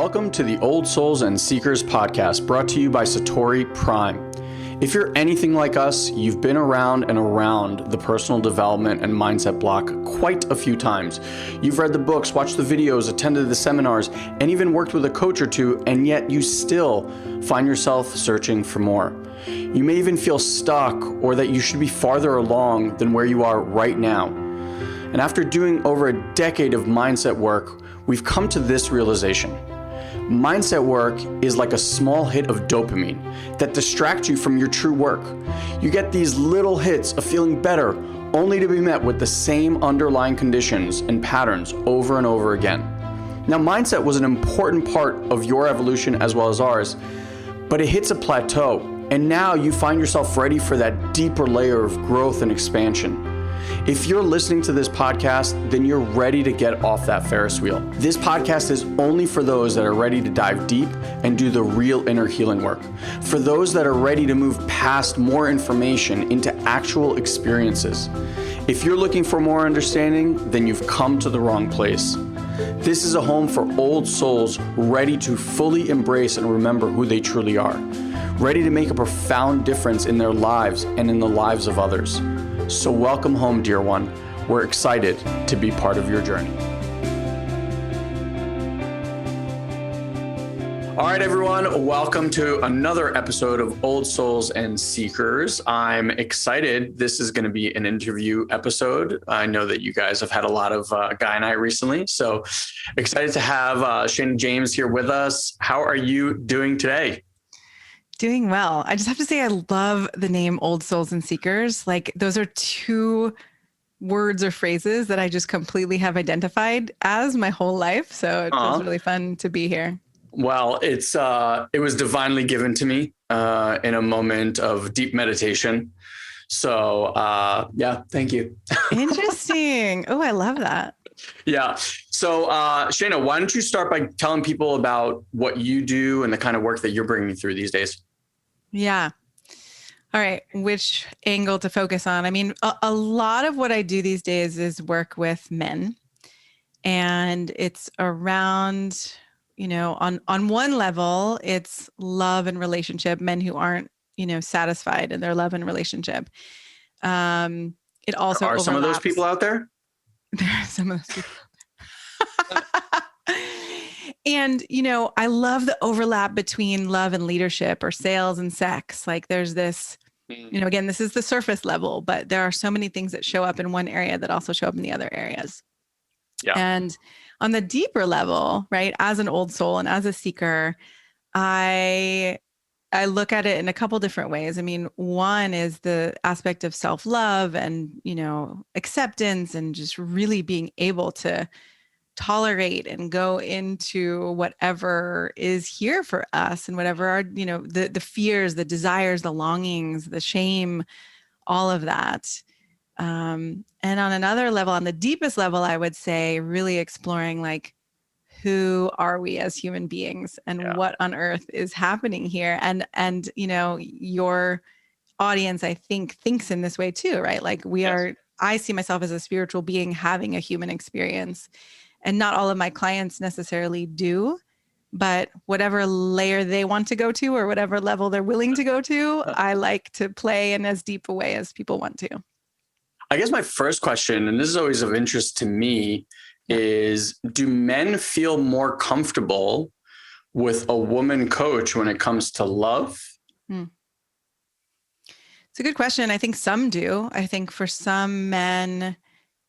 Welcome to the Old Souls and Seekers podcast, brought to you by Satori Prime. If you're anything like us, you've been around and around the personal development and mindset block quite a few times. You've read the books, watched the videos, attended the seminars, and even worked with a coach or two, and yet you still find yourself searching for more. You may even feel stuck or that you should be farther along than where you are right now. And after doing over a decade of mindset work, we've come to this realization. Mindset work is like a small hit of dopamine that distracts you from your true work. You get these little hits of feeling better, only to be met with the same underlying conditions and patterns over and over again. Now, mindset was an important part of your evolution as well as ours, but it hits a plateau, and now you find yourself ready for that deeper layer of growth and expansion. If you're listening to this podcast, then you're ready to get off that Ferris wheel. This podcast is only for those that are ready to dive deep and do the real inner healing work. For those that are ready to move past more information into actual experiences. If you're looking for more understanding, then you've come to the wrong place. This is a home for old souls ready to fully embrace and remember who they truly are. Ready to make a profound difference in their lives and in the lives of others. So welcome home, dear one. We're excited to be part of your journey. All right, everyone, welcome to another episode of Old Souls and Seekers. I'm excited. This is going to be an interview episode. I know that you guys have had a lot of guy night recently, so excited to have Shana James here with us. How are you doing today? Doing well. I just have to say, I love the name Old Souls and Seekers. Like, those are two words or phrases that I just completely have identified as my whole life. So it feels really fun to be here. Well, it was divinely given to me in a moment of deep meditation. So yeah, thank you. Interesting. Oh, I love that. Yeah. So Shana, why don't you start by telling people about what you do and the kind of work that you're bringing through these days? Yeah. All right. Which angle to focus on? I mean, a lot of what I do these days is work with men, and it's around, on one level, it's love and relationship, men who aren't, satisfied in their love and relationship. It also are some of those people out there. There are some of those people out there. And, I love the overlap between love and leadership, or sales and sex. Like, there's this, again, this is the surface level, but there are so many things that show up in one area that also show up in the other areas. Yeah. And on the deeper level, right, as an old soul and as a seeker, I look at it in a couple different ways. I mean, one is the aspect of self-love and, acceptance, and just really being able to tolerate and go into whatever is here for us, and whatever are, the fears, the desires, the longings, the shame, all of that. And on another level, on the deepest level, I would say really exploring, like, who are we as human beings, and what on earth is happening here? And your audience, I think, thinks in this way too, right? Like, I see myself as a spiritual being having a human experience, and not all of my clients necessarily do, but whatever layer they want to go to, or whatever level they're willing to go to, I like to play in as deep a way as people want to. I guess my first question, and this is always of interest to me, is, do men feel more comfortable with a woman coach when it comes to love? It's a good question. I think some do. I think for some men,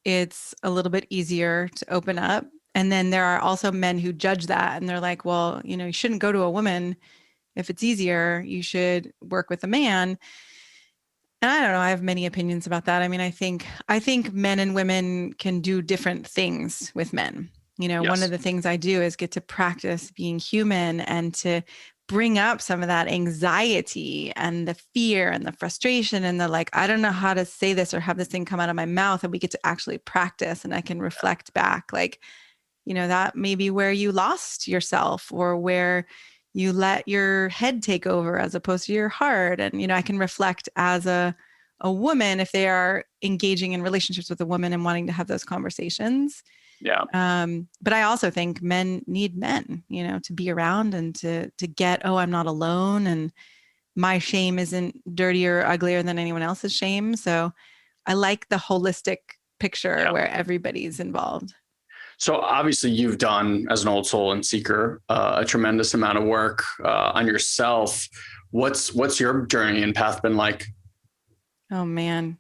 it's a little bit easier to open up. And then there are also men who judge that, and they're like, well, you shouldn't go to a woman if it's easier. You should work with a man. And I don't know, I have many opinions about that. I mean, I think men and women can do different things with men. One of the things I do is get to practice being human, and to bring up some of that anxiety and the fear and the frustration and the, like, I don't know how to say this or have this thing come out of my mouth. And we get to actually practice, and I can reflect back, like, that may be where you lost yourself, or where you let your head take over as opposed to your heart. And, I can reflect as a woman, if they are engaging in relationships with a woman and wanting to have those conversations. Yeah. But I also think men need men, to be around and to get, oh, I'm not alone. And my shame isn't dirtier or uglier than anyone else's shame. So I like the holistic picture where everybody's involved. So obviously you've done, as an old soul and seeker, a tremendous amount of work on yourself. What's your journey and path been like? Oh man.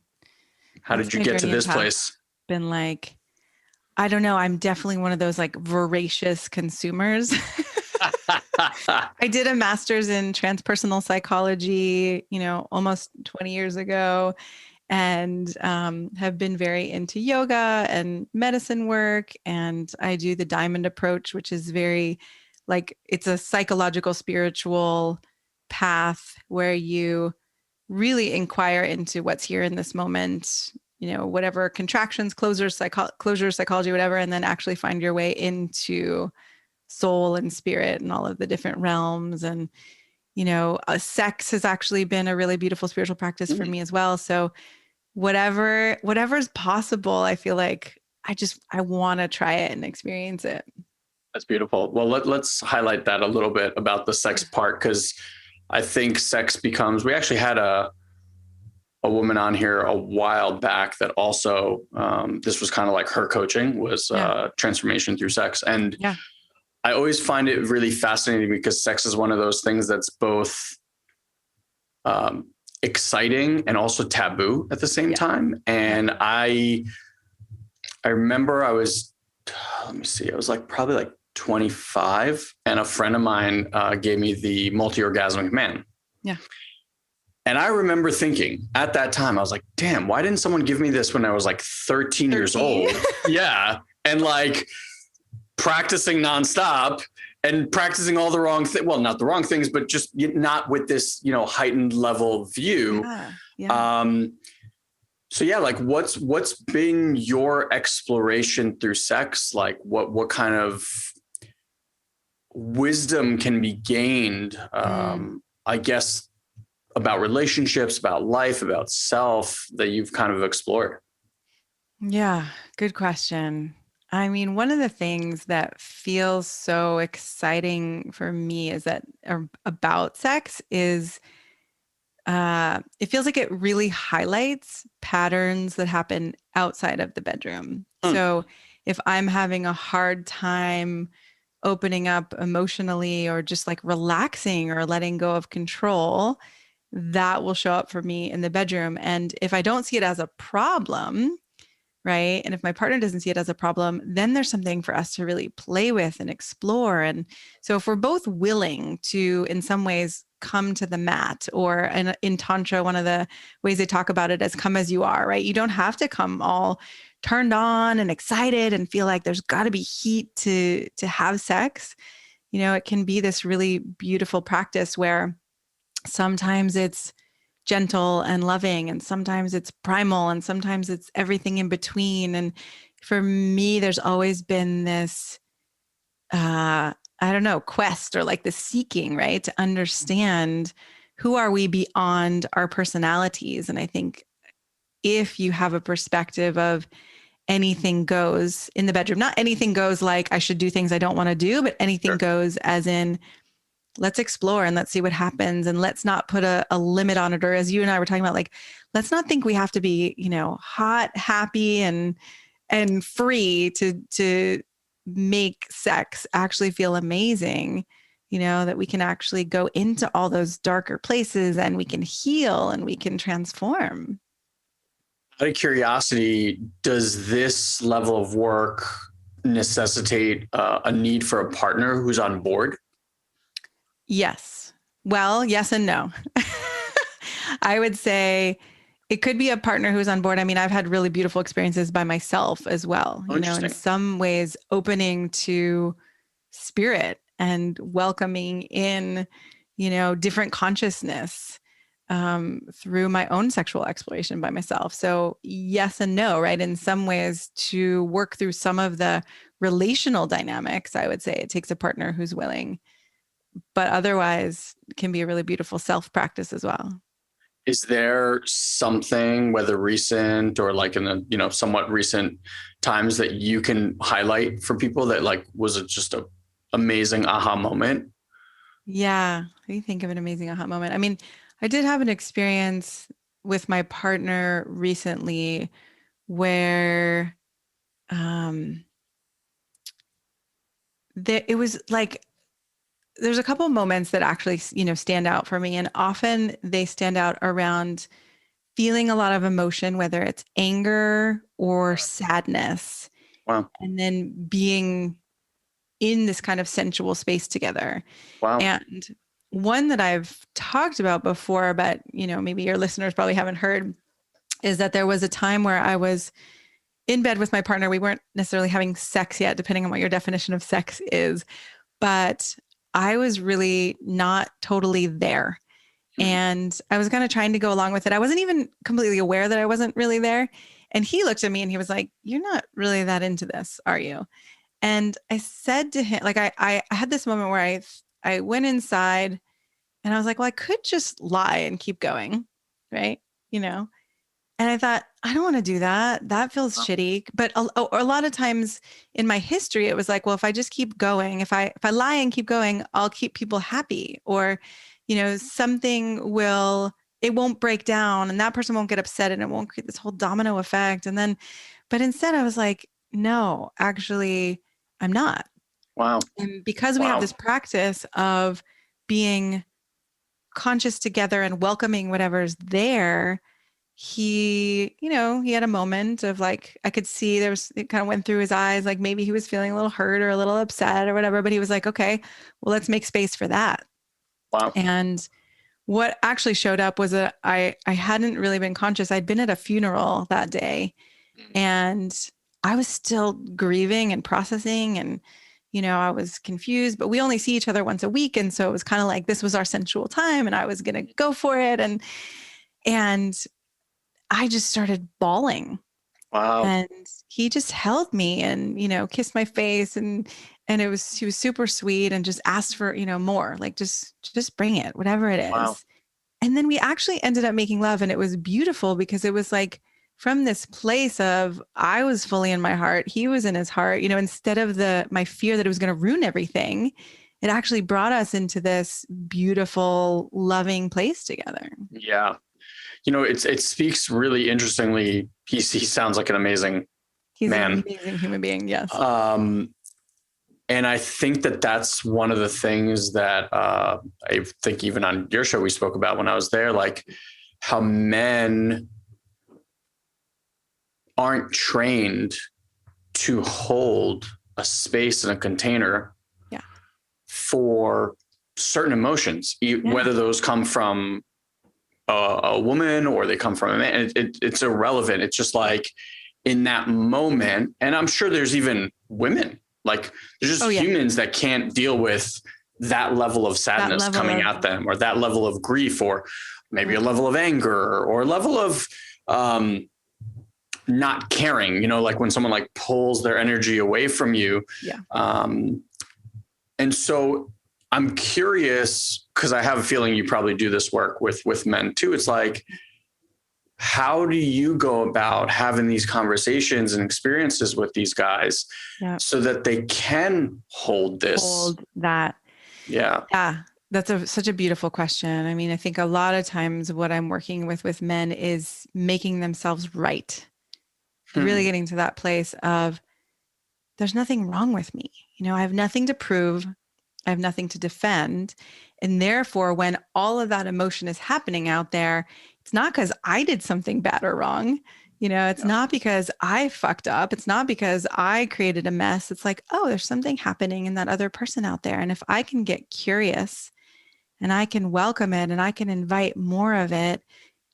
How did you get to this place? Been like, I don't know. I'm definitely one of those like voracious consumers. I did a master's in transpersonal psychology, almost 20 years ago, and have been very into yoga and medicine work. And I do the diamond approach, which is very like, it's a psychological, spiritual path where you really inquire into what's here in this moment, whatever contractions, closures, psychology, whatever, and then actually find your way into soul and spirit and all of the different realms. And, sex has actually been a really beautiful spiritual practice for me as well. So whatever's possible, I feel like I want to try it and experience it. That's beautiful. Well, let's highlight that a little bit about the sex part, because I think sex becomes, we actually had a woman on here a while back that also, this was kind of like her coaching was transformation through sex. And I always find it really fascinating because sex is one of those things that's both exciting and also taboo at the same time. And I remember I was like probably like 25, and a friend of mine gave me the Multi-Orgasmic Man. Yeah. And I remember thinking at that time, I was like, damn, why didn't someone give me this when I was like 13 years old? Yeah. And like practicing nonstop and practicing all the wrong things. Well, not the wrong things, but just not with this, heightened level view. So yeah, like what's been your exploration through sex? Like what kind of wisdom can be gained, I guess, about relationships, about life, about self that you've kind of explored? Yeah, good question. I mean, one of the things that feels so exciting for me is that about sex is it feels like it really highlights patterns that happen outside of the bedroom. So if I'm having a hard time opening up emotionally or just like relaxing or letting go of control, that will show up for me in the bedroom. And if I don't see it as a problem, right? And if my partner doesn't see it as a problem, then there's something for us to really play with and explore. And so if we're both willing to, in some ways, come to the mat, or in Tantra, one of the ways they talk about it is come as you are, right? You don't have to come all turned on and excited and feel like there's got to be heat to have sex. It can be this really beautiful practice where sometimes it's gentle and loving, and sometimes it's primal, and sometimes it's everything in between. And for me, there's always been this, quest or like the seeking, right? To understand who are we beyond our personalities. And I think if you have a perspective of anything goes in the bedroom, not anything goes like I should do things I don't want to do, but anything goes as in, let's explore and let's see what happens. And let's not put a limit on it. Or as you and I were talking about, like, let's not think we have to be, hot, happy and free to make sex actually feel amazing, that we can actually go into all those darker places and we can heal and we can transform. Out of curiosity, does this level of work necessitate a need for a partner who's on board? Yes. Well, yes and no. I would say it could be a partner who's on board. I mean, I've had really beautiful experiences by myself as well, in some ways opening to spirit and welcoming in, different consciousness through my own sexual exploration by myself. So yes and no, right? In some ways, to work through some of the relational dynamics, I would say it takes a partner who's willing, but otherwise it can be a really beautiful self practice as well. Is there something, whether recent or like in the, somewhat recent times, that you can highlight for people that like was just a amazing aha moment? Yeah. I think of an amazing aha moment. I mean, I did have an experience with my partner recently where um it was like there's a couple of moments that actually, stand out for me, and often they stand out around feeling a lot of emotion, whether it's anger or sadness, Wow. and then being in this kind of sensual space together. Wow. And one that I've talked about before, but maybe your listeners probably haven't heard, is that there was a time where I was in bed with my partner. We weren't necessarily having sex yet, depending on what your definition of sex is, but I was really not totally there. And I was kind of trying to go along with it. I wasn't even completely aware that I wasn't really there. And he looked at me and he was like, "You're not really that into this, are you?" And I said to him, like, I had this moment where I went inside and I was like, well, I could just lie and keep going. Right. You know, and I thought, I don't want to do that. That feels shitty. But a lot of times in my history, it was like, well, if I just keep going, if I lie and keep going, I'll keep people happy, or, it won't break down and that person won't get upset and it won't create this whole domino effect. And then, but instead I was like, no, actually, I'm not. Wow. And because we have this practice of being conscious together and welcoming whatever's there, he had a moment of like, I could see it kind of went through his eyes, like maybe he was feeling a little hurt or a little upset or whatever, but he was like, okay, well, let's make space for that. Wow. And what actually showed up was that I hadn't really been conscious. I'd been at a funeral that day and I was still grieving and processing, and I was confused, but we only see each other once a week. And so it was kind of like, this was our sensual time and I was going to go for it. And I just started bawling. Wow. And he just held me and, kissed my face, and he was super sweet and just asked for, more, like, just bring it, whatever it is. Wow. And then we actually ended up making love, and it was beautiful because it was like from this place of, I was fully in my heart, he was in his heart, instead of my fear that it was going to ruin everything, it actually brought us into this beautiful, loving place together. Yeah. It speaks really interestingly. He sounds like an amazing man. An amazing human being. Yes. And I think that's one of the things that I think even on your show we spoke about when I was there, like how men aren't trained to hold a space in a container for certain emotions, whether those come from a woman or they come from a man. It's irrelevant. It's just like in that moment. And I'm sure there's even women, like there's just humans that can't deal with that level of sadness coming at them, or that level of grief, or maybe a level of anger, or a level of not caring, like when someone like pulls their energy away from you. Yeah. And so I'm curious, because I have a feeling you probably do this work with men too. It's like, how do you go about having these conversations and experiences with these guys so that they can hold that? Yeah. Yeah. That's such a beautiful question. I mean, I think a lot of times what I'm working with men is making themselves right. Really getting to that place of, there's nothing wrong with me. I have nothing to prove. I have nothing to defend. And therefore, when all of that emotion is happening out there, it's not because I did something bad or wrong. It's not because I fucked up. It's not because I created a mess. It's like, oh, there's something happening in that other person out there. And if I can get curious and I can welcome it and I can invite more of it,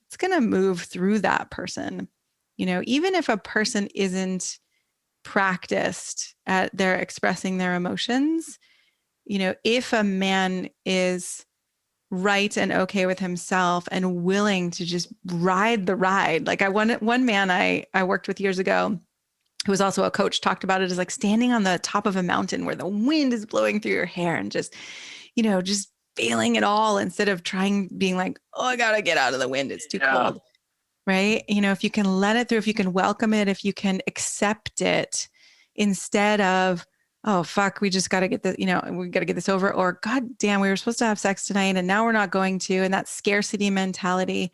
it's going to move through that person. Even if a person isn't practiced at their expressing their emotions, if a man is right and okay with himself and willing to just ride the ride. Like one man I worked with years ago, who was also a coach, talked about it as like standing on the top of a mountain where the wind is blowing through your hair and just feeling it all instead of being like, oh, I got to get out of the wind. It's too cold. Right. If you can let it through, if you can welcome it, if you can accept it instead of, oh, fuck, we just got to get this, we got to get this over, or God damn, we were supposed to have sex tonight and now we're not going to. And that scarcity mentality,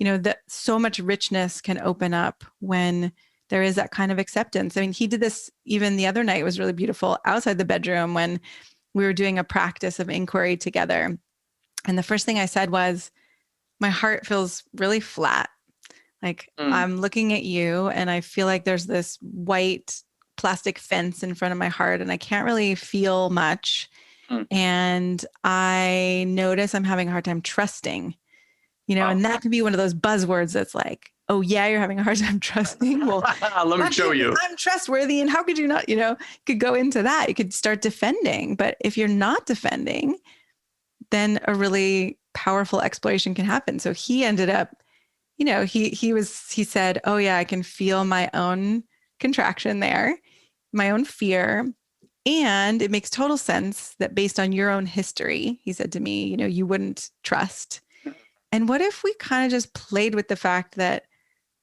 that so much richness can open up when there is that kind of acceptance. I mean, he did this even the other night. It was really beautiful outside the bedroom when we were doing a practice of inquiry together. And the first thing I said was, my heart feels really flat. Like I'm looking at you and I feel like there's this white plastic fence in front of my heart and I can't really feel much. And I notice I'm having a hard time trusting, and that can be one of those buzzwords that's like, oh yeah, you're having a hard time trusting. Well, let me show you. I'm trustworthy. And how could you not, could go into that. You could start defending. But if you're not defending, then a really powerful exploration can happen. So he ended up, he said, oh yeah, I can feel my own contraction there, my own fear. And it makes total sense that based on your own history, he said to me, you wouldn't trust. And what if we kind of just played with the fact that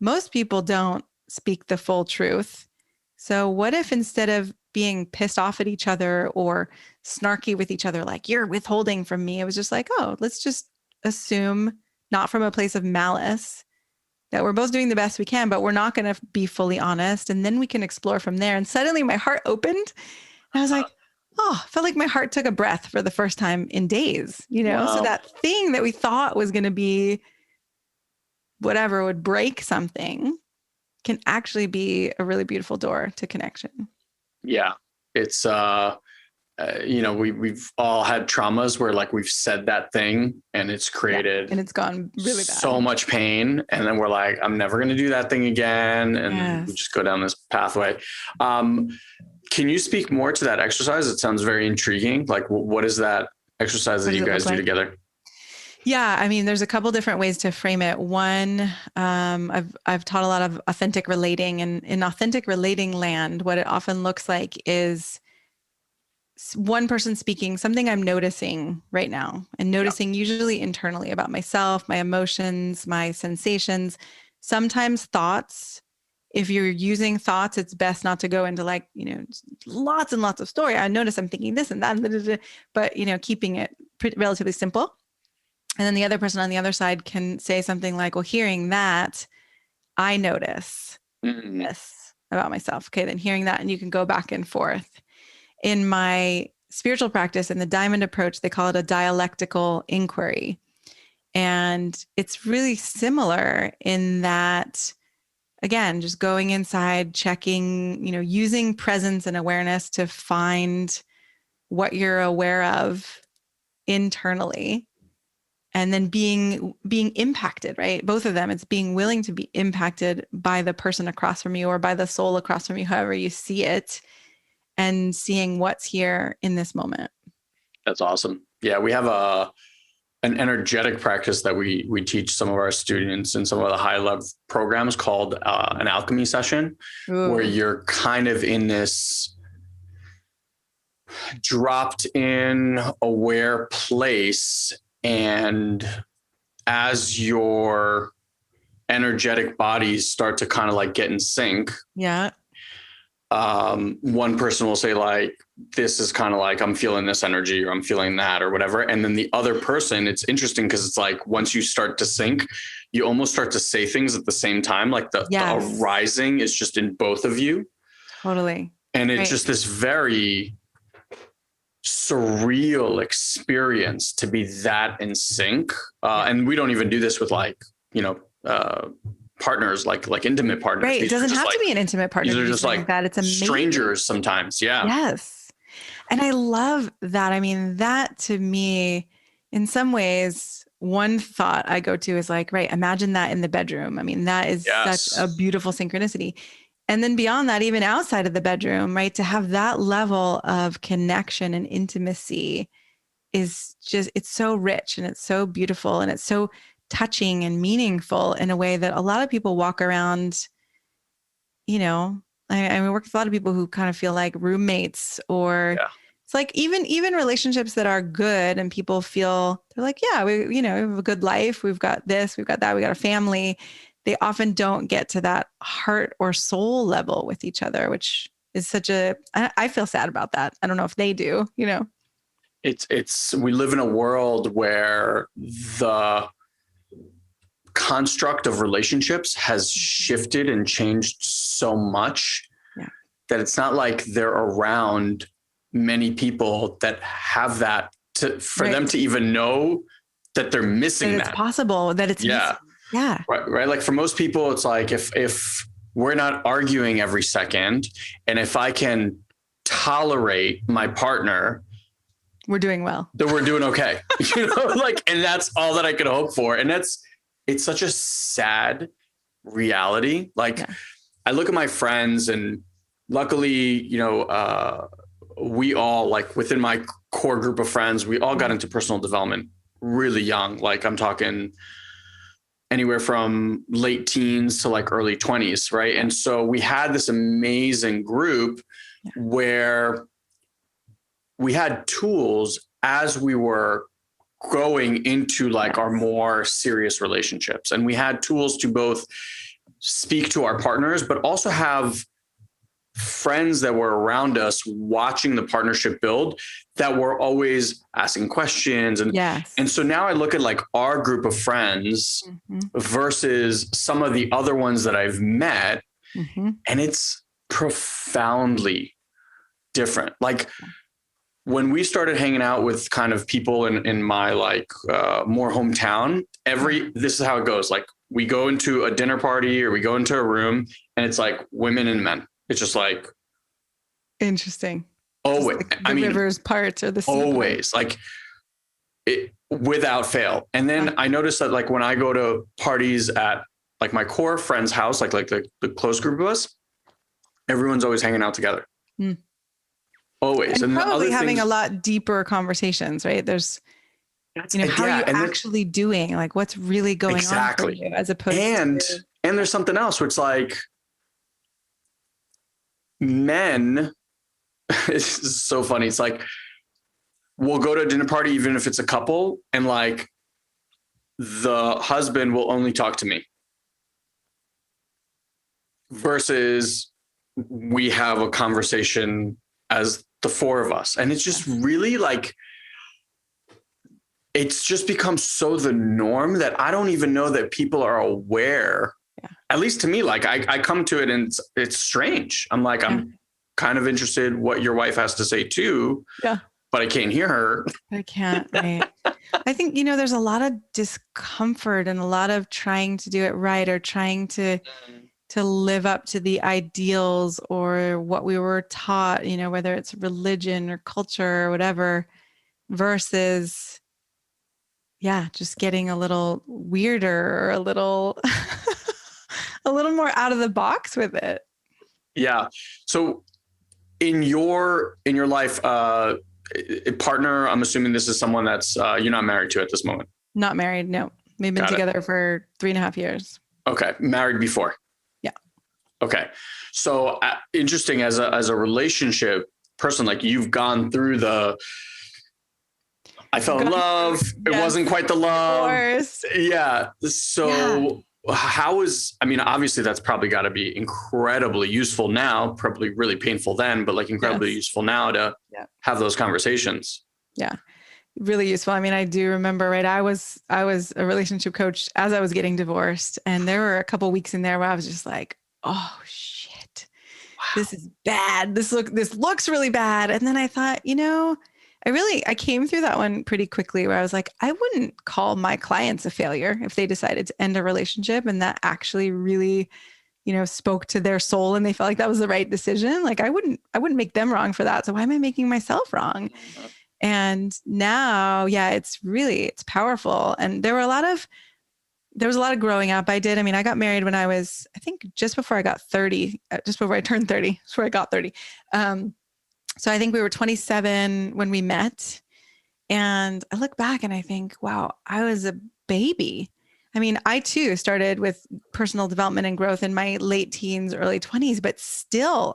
most people don't speak the full truth? So what if instead of being pissed off at each other or snarky with each other, like you're withholding from me, it was just like, oh, let's just assume, not from a place of malice, that we're both doing the best we can, but we're not going to be fully honest. And then we can explore from there. And suddenly my heart opened and I was like, oh, I felt like my heart took a breath for the first time in days, Wow. So that thing that we thought was going to be whatever would break something can actually be a really beautiful door to connection. Yeah. It's, we've all had traumas where like we've said that thing and it's created and it's gone really bad. So much pain. And then we're like, I'm never going to do that thing again. And we just go down this pathway. Can you speak more to that exercise? It sounds very intriguing. Like what is that exercise that you guys do together? Yeah. I mean, there's a couple different ways to frame it. One, I've taught a lot of authentic relating, and in authentic relating land, what it often looks like is one person speaking something I'm noticing right now, and noticing usually internally about myself, my emotions, my sensations, sometimes thoughts. If you're using thoughts, it's best not to go into like, lots and lots of story. I notice I'm thinking this and that, but, keeping it relatively simple. And then the other person on the other side can say something like, well, hearing that, I notice this about myself. Okay, then hearing that, and you can go back and forth. In my spiritual practice, in the Diamond approach, they call it a dialectical inquiry. And it's really similar in that, again, just going inside, checking, using presence and awareness to find what you're aware of internally, and then being impacted, right? Both of them, it's being willing to be impacted by the person across from you or by the soul across from you, however you see it, and seeing what's here in this moment. That's awesome. Yeah, we have an energetic practice that we teach some of our students in some of the high level programs called an alchemy session. Ooh. Where you're kind of in this dropped in aware place, and as your energetic bodies start to kind of like get in sync. Yeah. One person will say like, this is kind of like, I'm feeling this energy or I'm feeling that or whatever. And then the other person, it's interesting because it's like, once you start to sync, you almost start to say things at the same time. Like the arising is just in both of you. Totally. And it's just this very surreal experience to be that in sync. And we don't even do this with like, partners, like intimate partners. Right. It doesn't have to be an intimate partner. These are just like that. It's amazing. Strangers sometimes. Yeah. Yes. And I love that. I mean, that to me, in some ways, one thought I go to is like, right, imagine that in the bedroom. I mean, that is such a beautiful synchronicity. And then beyond that, even outside of the bedroom, right, to have that level of connection and intimacy is just, it's so rich and it's so beautiful and it's so touching and meaningful in a way that a lot of people walk around, I work with a lot of people who kind of feel like roommates or It's like even relationships that are good and people feel they're like, yeah, we have a good life. We've got this, we've got that, we got a family. They often don't get to that heart or soul level with each other, which is I feel sad about that. I don't know if they do, We live in a world where the construct of relationships has shifted and changed so much that it's not like they're around many people that have that for them to even know that they're missing that. It's possible that it's missing. Yeah. Right. Like for most people, it's like if we're not arguing every second, and if I can tolerate my partner, we're doing well. Then we're doing okay. And that's all that I could hope for. And it's such a sad reality. I look at my friends, and luckily, we all, like within my core group of friends, we all got into personal development really young. Like I'm talking anywhere from late teens to like early 20s. Right. And so we had this amazing group where we had tools as we were going into like our more serious relationships. And we had tools to both speak to our partners, but also have friends that were around us watching the partnership build that were always asking questions. And so now I look at like our group of friends versus some of the other ones that I've met, and it's profoundly different. Like when we started hanging out with kind of people in my like more hometown, this is how it goes. Like we go into a dinner party or we go into a room and it's like women and men. It's just like interesting. Always, like the rivers parts or the sea always parts. Like it without fail. And then I noticed that like when I go to parties at like my core friend's house, like the close group of us, everyone's always hanging out together. Always, and probably having a lot deeper conversations, right? There's, how are you actually doing? Like, what's really going on for you, as opposed and there's something else, which like. Men, it's so funny. It's like, we'll go to a dinner party, even if it's a couple, and like the husband will only talk to me versus we have a conversation as the four of us. And it's just really like, it's just become so the norm that I don't even know that people are aware. At least to me, like I come to it and it's strange. I'm like, I'm kind of interested what your wife has to say too, but I can't hear her. I can't. Right. I think, there's a lot of discomfort and a lot of trying to do it right, or trying to live up to the ideals or what we were taught, whether it's religion or culture or whatever, versus, just getting a little weirder or a little more out of the box with it. Yeah. So in your life, partner, I'm assuming this is someone that's you're not married to at this moment. Not married. No, we've been together for 3.5 years. Okay. Married before. Yeah. Okay. So interesting as a relationship person, like you've gone through I fell in love. It wasn't quite the love. Yeah. So obviously that's probably got to be incredibly useful now, probably really painful then, but like incredibly useful now to have those conversations. Yeah. Really useful. I do remember, right? I was a relationship coach as I was getting divorced, and there were a couple of weeks in there where I was just like, oh shit, this is bad. This looks really bad. And then I thought, I came through that one pretty quickly, where I was like, I wouldn't call my clients a failure if they decided to end a relationship and that actually really, spoke to their soul and they felt like that was the right decision. Like I wouldn't make them wrong for that. So why am I making myself wrong? And now, it's powerful. And there was a lot of growing up I did. I got married when I was, I think just before I got 30, just before I turned 30, that's where I got 30. So I think we were 27 when we met, and I look back and I think, wow, I was a baby. I too started with personal development and growth in my late teens, early 20s, but still,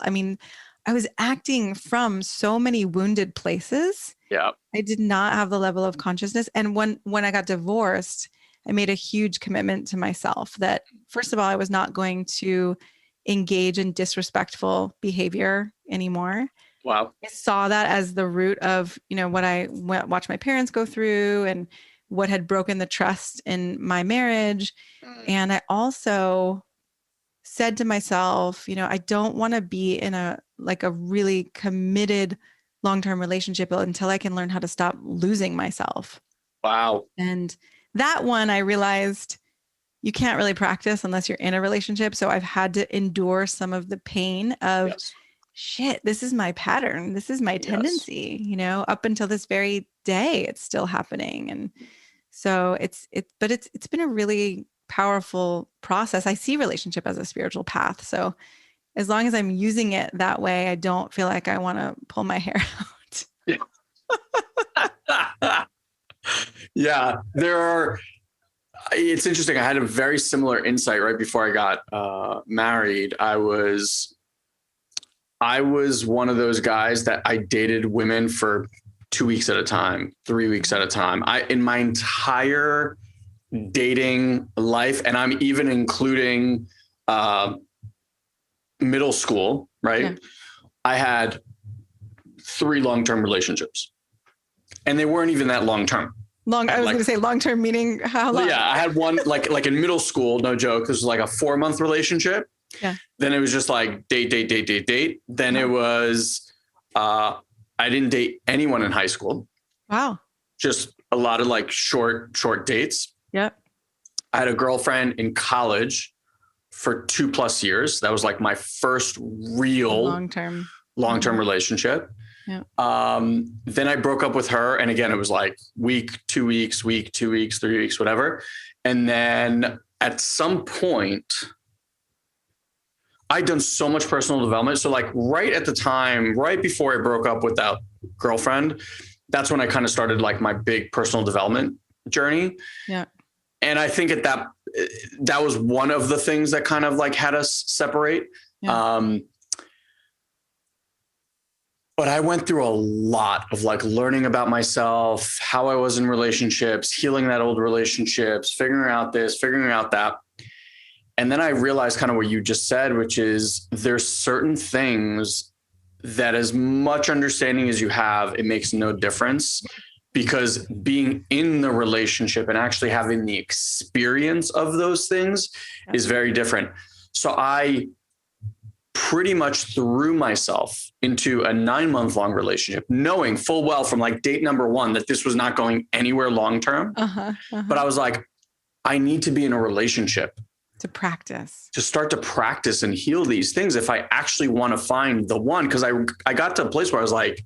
I was acting from so many wounded places. Yeah. I did not have the level of consciousness. And when I got divorced, I made a huge commitment to myself that, first of all, I was not going to engage in disrespectful behavior anymore. Wow. I saw that as the root of, what I watched my parents go through and what had broken the trust in my marriage. And I also said to myself, I don't want to be in a really committed long-term relationship until I can learn how to stop losing myself. Wow. And that one, I realized you can't really practice unless you're in a relationship. So I've had to endure some of the pain of, shit, this is my pattern. This is my tendency, up until this very day, it's still happening. And so it's been a really powerful process. I see relationship as a spiritual path. So as long as I'm using it that way, I don't feel like I want to pull my hair out. Yeah, it's interesting. I had a very similar insight right before I got married. I was one of those guys that I dated women for 2 weeks at a time, 3 weeks at a time. In my entire dating life, and I'm even including middle school, right? Yeah. I had 3 long-term relationships, and they weren't even that long-term. I was going to say long-term meaning how long? Yeah, I had one like in middle school, no joke. This was like a 4-month relationship. Yeah. Then it was just like date. Then it was, I didn't date anyone in high school. Wow. Just a lot of like short dates. Yep. I had a girlfriend in college for 2+ years. That was like my first real long-term relationship. Yeah. Then I broke up with her. And again, it was like week, 2 weeks, 3 weeks, whatever. And then at some point, I'd done so much personal development. So like right at the time, right before I broke up with that girlfriend, that's when I kind of started like my big personal development journey. Yeah. And I think that was one of the things that kind of like had us separate. Yeah. But I went through a lot of like learning about myself, how I was in relationships, healing that old relationships, figuring out this, figuring out that. And then I realized kind of what you just said, which is there's certain things that as much understanding as you have, it makes no difference, because being in the relationship and actually having the experience of those things is very different. So I pretty much threw myself into a 9-month-long relationship, knowing full well from like date number 1 that this was not going anywhere long-term. But I was like, I need to be in a relationship to start to practice and heal these things if I actually want to find the one. Because I got to a place where I was like,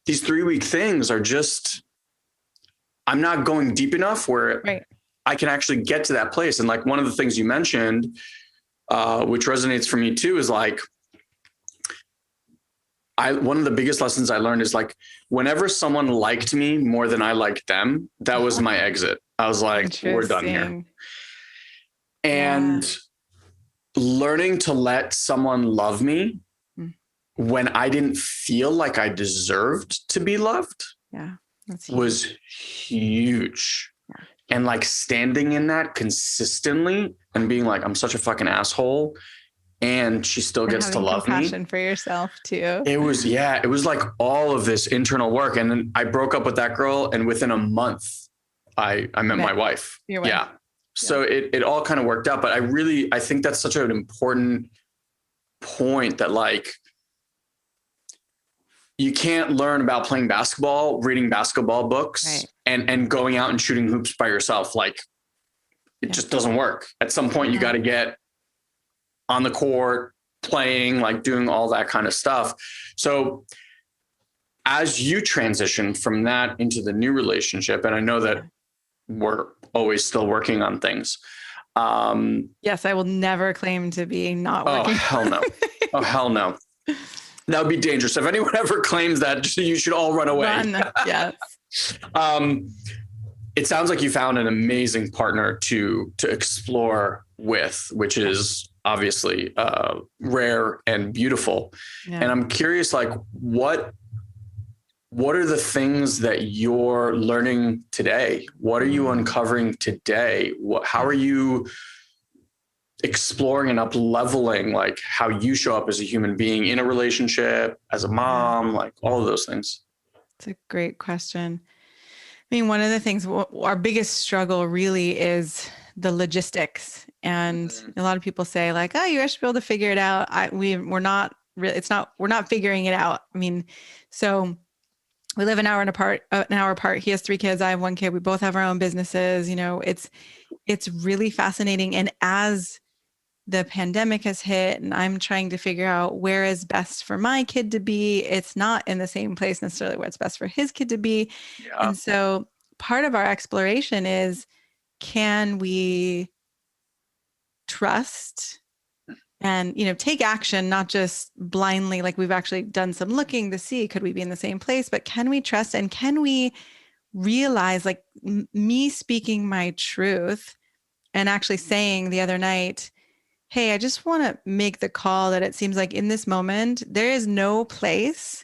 these 3-week things are just, I'm not going deep enough where I can actually get to that place. And like one of the things you mentioned, which resonates for me too, is like, one of the biggest lessons I learned is like, whenever someone liked me more than I liked them, that was my exit. I was like, we're done here. And learning to let someone love me when I didn't feel like I deserved to be loved was huge. Yeah. And like standing in that consistently and being like, I'm such a fucking asshole, and she still gets to love me. Compassion for yourself too. It was like all of this internal work. And then I broke up with that girl, and within a month I met my wife. Your wife. Yeah. So it all kind of worked out. But I think that's such an important point, that like, you can't learn about playing basketball, reading basketball books, and going out and shooting hoops by yourself. Like it just doesn't work. At some point you got to get on the court, playing, like doing all that kind of stuff. So as you transition from that into the new relationship, and I know that we're always still working on things. Yes, I will never claim to be not working. Oh, hell no. Oh, hell no. That would be dangerous. If anyone ever claims that, you should all run away. Yes. It sounds like you found an amazing partner to explore with, which is obviously rare and beautiful. Yeah. And I'm curious, like, what are the things that you're learning today? What are you uncovering today? How are you exploring and up leveling, like how you show up as a human being in a relationship, as a mom, like all of those things? It's a great question. I mean, one of the things, our biggest struggle really is the logistics. And a lot of people say like, oh, you guys should be able to figure it out. We're not really, we're not figuring it out. I mean, so we live an hour apart. He has 3 kids. I have 1 kid. We both have our own businesses. You know, it's really fascinating. And as the pandemic has hit and I'm trying to figure out where is best for my kid to be, it's not in the same place necessarily where it's best for his kid to be. Yeah. And so part of our exploration is, can we trust and, you know, take action, not just blindly, like we've actually done some looking to see, could we be in the same place, but can we trust and can we realize, like me speaking my truth and actually saying the other night, hey, I just want to make the call that it seems like in this moment, there is no place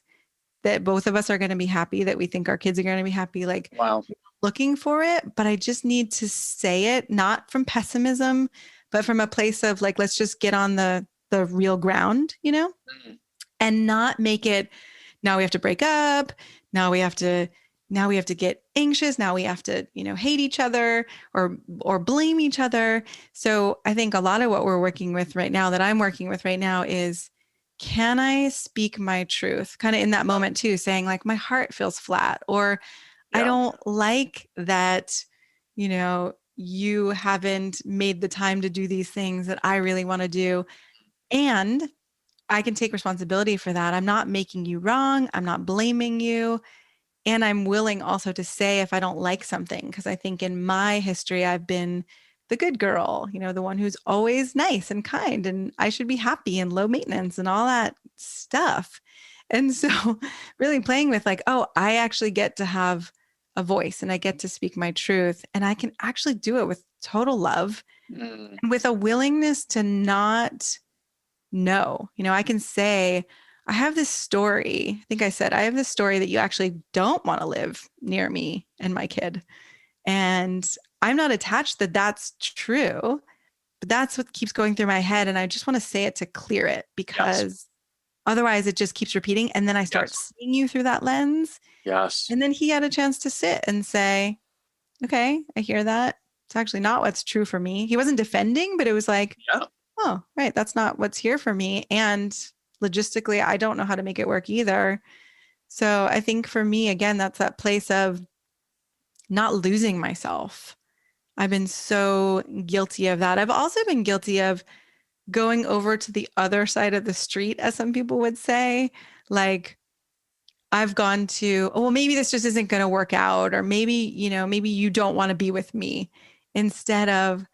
that both of us are going to be happy, that we think our kids are going to be happy, like Wow. looking for it. But I just need to say it, not from pessimism, but from a place of like, let's just get on the real ground, you know, and not make it, now we have to break up. Now we have to get anxious. Now we have to, you know, hate each other or blame each other. So I think a lot of what we're working with right now, that I'm working with right now, is, can I speak my truth? Kind of in that moment too, saying like, my heart feels flat, or I don't like that, you know, you haven't made the time to do these things that I really want to do. And I can take responsibility for that. I'm not making you wrong. I'm not blaming you. And I'm willing also to say if I don't like something, because I think in my history, I've been the good girl, you know, the one who's always nice and kind, and I should be happy and low maintenance and all that stuff. And so really playing with like, oh, I actually get to have a voice and I get to speak my truth, and I can actually do it with total love and with a willingness to not know. You know, I can say, I have this story. I think I said, I have this story that you actually don't want to live near me and my kid. And I'm not attached that that's true, but that's what keeps going through my head. And I just want to say it to clear it, because otherwise it just keeps repeating. And then I start seeing you through that lens. Yes. And then he had a chance to sit and say, okay, I hear that. It's actually not what's true for me. He wasn't defending, but it was like, oh, right, that's not what's here for me. And logistically, I don't know how to make it work either. So I think for me, again, that's that place of not losing myself. I've been so guilty of that. I've also been guilty of going over to the other side of the street, as some people would say. Like, I've gone to, oh, well, maybe this just isn't going to work out, or maybe, you know, maybe you don't want to be with me, instead of,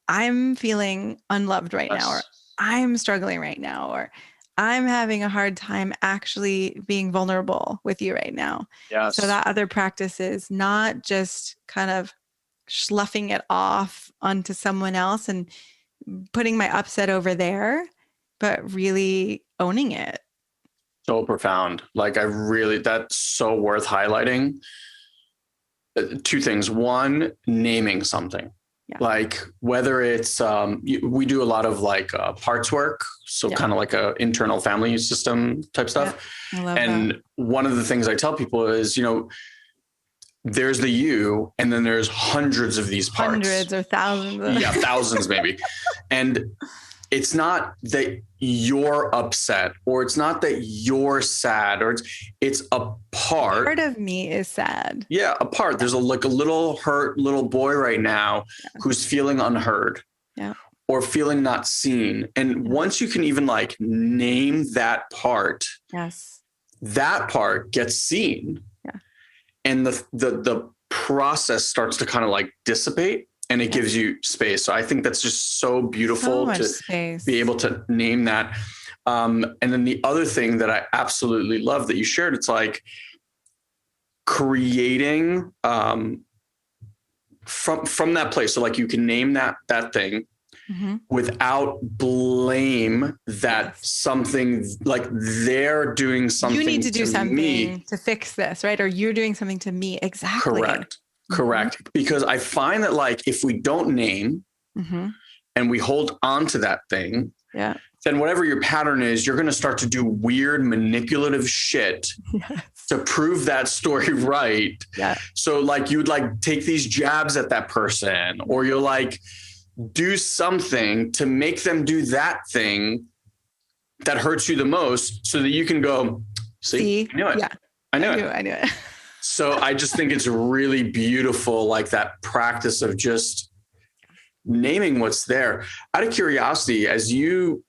I'm feeling unloved right now, or I'm struggling right now, or I'm having a hard time actually being vulnerable with you right now. Yes. So that other practice is not just kind of sloughing it off onto someone else and putting my upset over there, but really owning it. So profound. Like, that's so worth highlighting. 2 things. One, naming something. Like, whether it's, we do a lot of like parts work. So kind of like a internal family system type stuff. I love and that. One of the things I tell people is, you know, there's the you, and then there's hundreds of these parts. Hundreds or thousands. Yeah, thousands maybe. And it's not that you're upset, or it's not that you're sad, or it's a part of me is sad. Yeah, a part. There's a little hurt little boy right now who's feeling unheard. Yeah. Or feeling not seen. And once you can even like name that part, that part gets seen. Yeah. And the process starts to kind of like dissipate. And it gives you space. So I think that's just so beautiful to be able to name that. And then the other thing that I absolutely love that you shared, it's like creating from that place. So like you can name that thing, without blame that something like they're doing something you need to do something me to fix this, right? Or you're doing something to me. Exactly. Correct. Because I find that like if we don't name and we hold on to that thing, then whatever your pattern is, you're going to start to do weird manipulative shit to prove that story right. So like you would like take these jabs at that person, or you'll like do something to make them do that thing that hurts you the most so that you can go, see? I knew it. I knew it. So I just think it's really beautiful, like that practice of just naming what's there. Out of curiosity, as you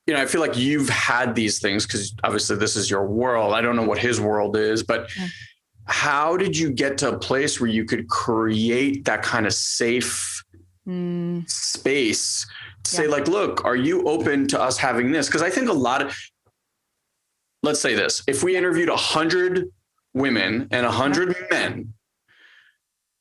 know, I feel like you've had these things because obviously this is your world. I don't know what his world is, but how did you get to a place where you could create that kind of safe space to say like, look, are you open to us having this? Because I think let's say this, if we interviewed 100 women and 100 men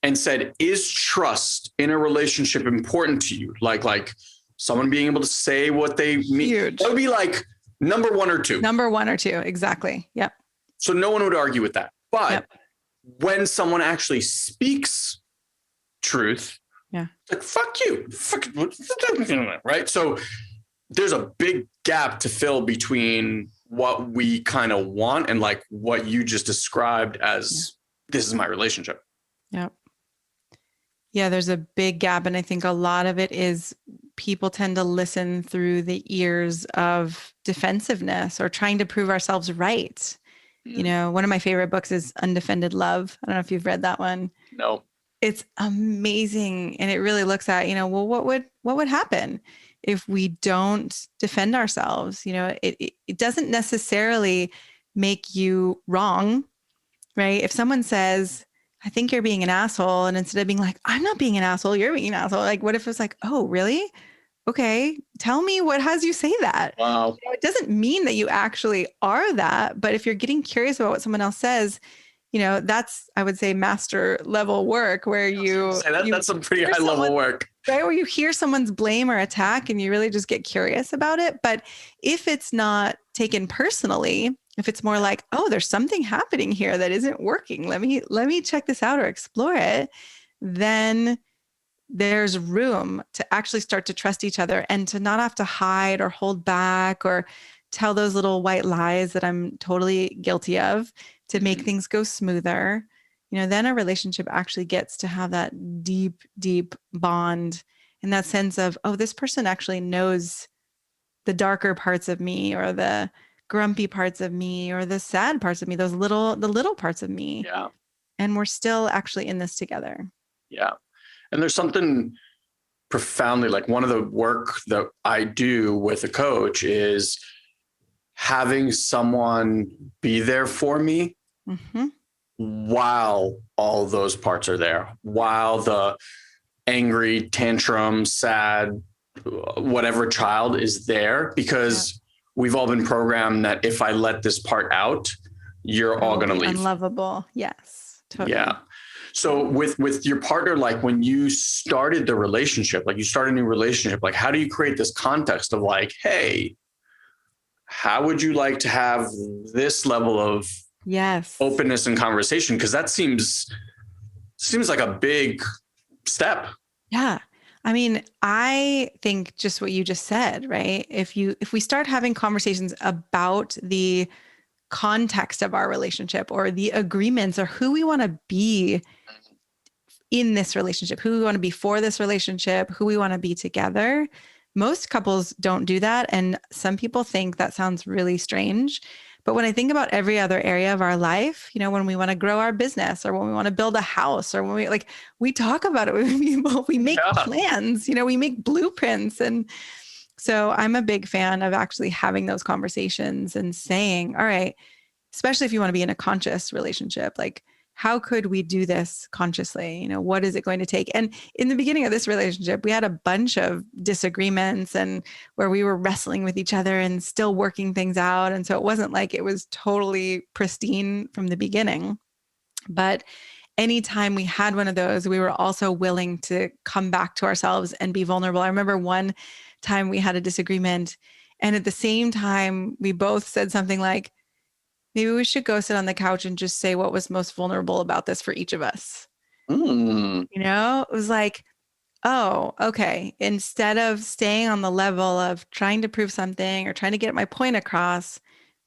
and said, is trust in a relationship important to you? Like someone being able to say what they mean. That would be like number 1 or 2. Number 1 or 2. Exactly. Yep. So no one would argue with that. But when someone actually speaks truth, like, fuck you. Right. So there's a big gap to fill between what we kind of want and like what you just described as this is my relationship. Yeah, there's a big gap. And I think a lot of it is people tend to listen through the ears of defensiveness or trying to prove ourselves right. You know, one of my favorite books is Undefended Love. I don't know if you've read that one. No. It's amazing. And it really looks at, you know, well, what would happen if we don't defend ourselves? You know, it doesn't necessarily make you wrong, right? If someone says, I think you're being an asshole, and instead of being like, I'm not being an asshole, you're being an asshole. Like, what if it's like, oh, really? Okay, tell me what has you say that. Wow. You know, it doesn't mean that you actually are that, but if you're getting curious about what someone else says, you know, that's, I would say, master level work where that's some pretty high level work, right? Where you hear someone's blame or attack and you really just get curious about it. But if it's not taken personally, if it's more like, oh, there's something happening here that isn't working, let me check this out or explore it, then there's room to actually start to trust each other and to not have to hide or hold back or tell those little white lies that I'm totally guilty of to make things go smoother. You know, then a relationship actually gets to have that deep, deep bond in that sense of, oh, this person actually knows the darker parts of me or the grumpy parts of me or the sad parts of me, the little parts of me. Yeah. And we're still actually in this together. Yeah. And there's something profoundly, like one of the work that I do with a coach is having someone be there for me while all those parts are there, while the angry, tantrum, sad, whatever child is there, because we've all been programmed that if I let this part out, you're all going to leave. Unlovable. Yes. Totally. Yeah. So with your partner, like when you started the relationship, like you start a new relationship, like how do you create this context of like, hey, how would you like to have this level of openness and conversation? Because that seems like a big step. Yeah. I mean, I think just what you just said, right? If we start having conversations about the context of our relationship or the agreements or who we want to be in this relationship, who we want to be for this relationship, who we want to be together. Most couples don't do that. And some people think that sounds really strange. But when I think about every other area of our life, you know, when we want to grow our business or when we want to build a house or when we talk about it with people, we make plans, you know, we make blueprints. And so I'm a big fan of actually having those conversations and saying, all right, especially if you want to be in a conscious relationship, like, how could we do this consciously? You know, what is it going to take? And in the beginning of this relationship, we had a bunch of disagreements and where we were wrestling with each other and still working things out. And so it wasn't like it was totally pristine from the beginning. But anytime we had one of those, we were also willing to come back to ourselves and be vulnerable. I remember one time we had a disagreement, and at the same time, we both said something like, maybe we should go sit on the couch and just say what was most vulnerable about this for each of us. Mm. You know, it was like, oh, okay. Instead of staying on the level of trying to prove something or trying to get my point across,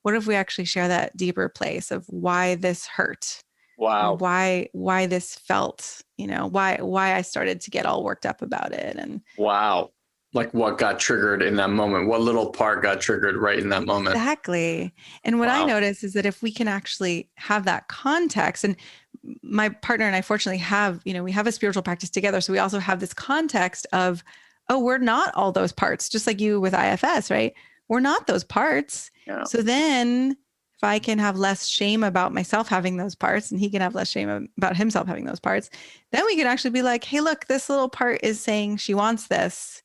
what if we actually share that deeper place of why this hurt? Or Wow. why this felt, you know, why I started to get all worked up about it. And Wow. Like what got triggered in that moment? What little part got triggered right in that moment? exactly. And what I Wow. noticed is that if we can actually have that context, and my partner and I fortunately have, you know, we have a spiritual practice together. So we also have this context of, oh, we're not all those parts, just like you with IFS, right? We're not those parts. Yeah. So then if I can have less shame about myself having those parts and he can have less shame about himself having those parts, then we can actually be like, hey, look, this little part is saying she wants this.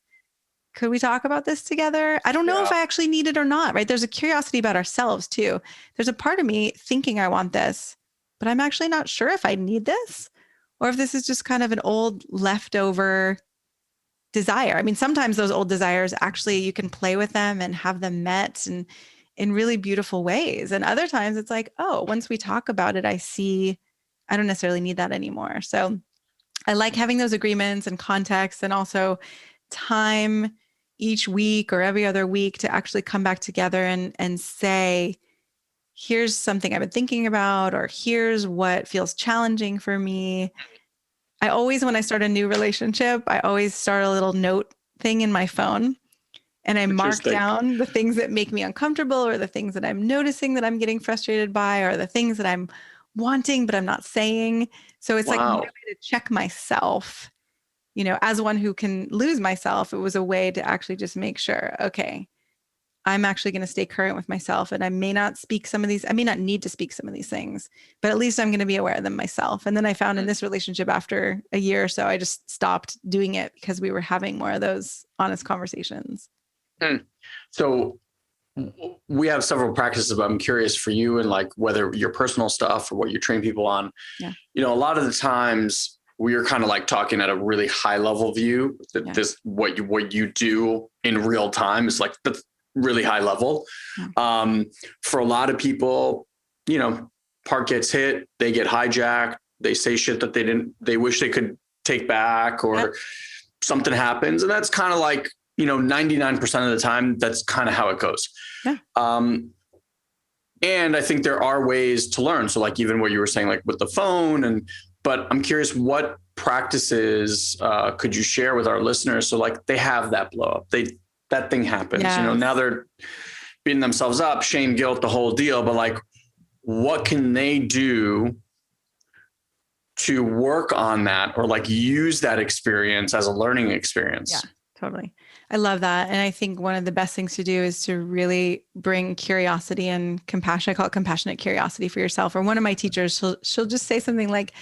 Could we talk about this together? I don't know if I actually need it or not, right? There's a curiosity about ourselves too. There's a part of me thinking I want this, but I'm actually not sure if I need this or if this is just kind of an old leftover desire. I mean, sometimes those old desires actually you can play with them and have them met and in really beautiful ways. And other times it's like, oh, once we talk about it, I see I don't necessarily need that anymore. So I like having those agreements and context and also time each week or every other week to actually come back together and say, here's something I've been thinking about, or here's what feels challenging for me. I always, when I start a new relationship, I always start a little note thing in my phone and I mark down the things that make me uncomfortable or the things that I'm noticing that I'm getting frustrated by or the things that I'm wanting, but I'm not saying. So it's like my way to check myself, you know, as one who can lose myself. It was a way to actually just make sure, okay, I'm actually going to stay current with myself and I may not speak some of these, I may not need to speak some of these things, but at least I'm going to be aware of them myself. And then I found in this relationship after a year or so, I just stopped doing it because we were having more of those honest conversations. So we have several practices, but I'm curious for you and like whether your personal stuff or what you train people on. Yeah. You know, a lot of the times we are kind of like talking at a really high level view that this what you do in real time is like the really high level. Yeah. For a lot of people, you know, part gets hit, they get hijacked, they say shit that they wish they could take back, or something happens, and that's kind of like, you know, 99% of the time, that's kind of how it goes. Yeah. And I think there are ways to learn. So like even what you were saying, like with the phone, but I'm curious, what practices could you share with our listeners? So like they have that blow up, that thing happens, you know, now they're beating themselves up, shame, guilt, the whole deal. But like, what can they do to work on that or like use that experience as a learning experience? Yeah, totally. I love that. And I think one of the best things to do is to really bring curiosity and compassion. I call it compassionate curiosity for yourself. Or one of my teachers, she'll just say something like,